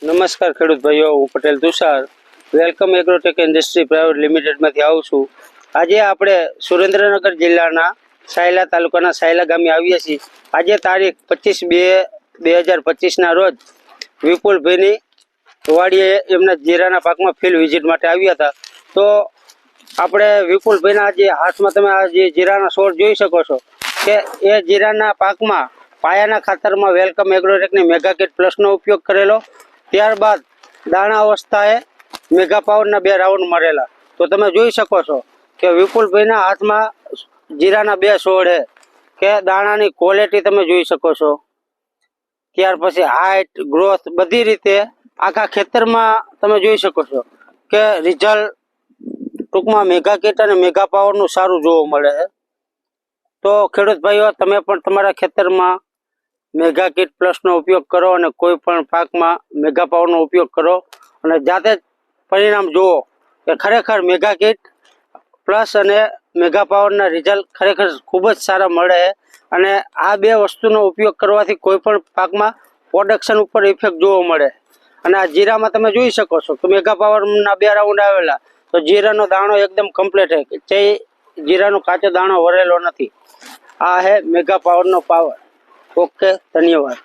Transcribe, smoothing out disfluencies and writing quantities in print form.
નમસ્કાર ખેડૂત ભાઈઓ, હું Patel Tushar welcome Agrotech industry private લિમિટેડમાંથી આવું છું। આજે આપણે સુરેન્દ્રનગર જિલ્લાના સાયલા તાલુકાના સાયલા ગામે આવીએ છીએ। આજે તારીખ 25/2/2025ના રોજ વિપુલભાઈની વાડીએ એમના જીરાના પાકમાં ફિલ્ડ વિઝિટ માટે આવ્યા હતા। તો આપણે વિપુલભાઈના જે હાથમાં તમે આ જે જીરાના છોડ જોઈ શકો છો કે એ જીરાના પાકમાં પાયાના ખાતરમાં વેલકમ એગ્રોટેકની મેગાકીટ પ્લસનો ઉપયોગ કરેલો। ત્યારબાદ દાણા અવસ્થાએ મેગા પાવરના 2 રાઉન્ડ મારેલા। તો તમે જોઈ શકો છો કે વિપુલભાઈના હાથમાં જીરાના 2 છોડ છે કે દાણાની ક્વોલિટી તમે જોઈ શકો છો। ત્યાર પછી હાઈટ, ગ્રોથ બધી રીતે આખા ખેતરમાં તમે જોઈ શકો છો કે રિઝલ્ટ ટૂંકમાં મેગા કીટ અને મેગા પાવરનું સારું જોવા મળે છે। તો ખેડૂત ભાઈઓ, તમે પણ તમારા ખેતરમાં મેગા કીટ પ્લસનો ઉપયોગ કરો અને કોઈ પણ પાકમાં મેગા પાવરનો ઉપયોગ કરો અને જાતે જ પરિણામ જુઓ કે ખરેખર મેગા કીટ પ્લસ અને મેગા પાવરના રિઝલ્ટ ખરેખર ખૂબ જ સારા મળે છે। અને આ 2 વસ્તુનો ઉપયોગ કરવાથી કોઈ પણ પાકમાં પ્રોડક્શન ઉપર ઇફેક્ટ જોવા મળે। અને આ જીરામાં તમે જોઈ શકો છો કે મેગા પાવરના 2 રાઉન્ડ આવેલા, તો જીરાનો દાણો એકદમ કમ્પ્લીટ છે, જે જીરાનો કાચો દાણો વરેલો નથી। આ છે મેગા પાવરનો પાવર। ઓકે, ધન્યવાદ।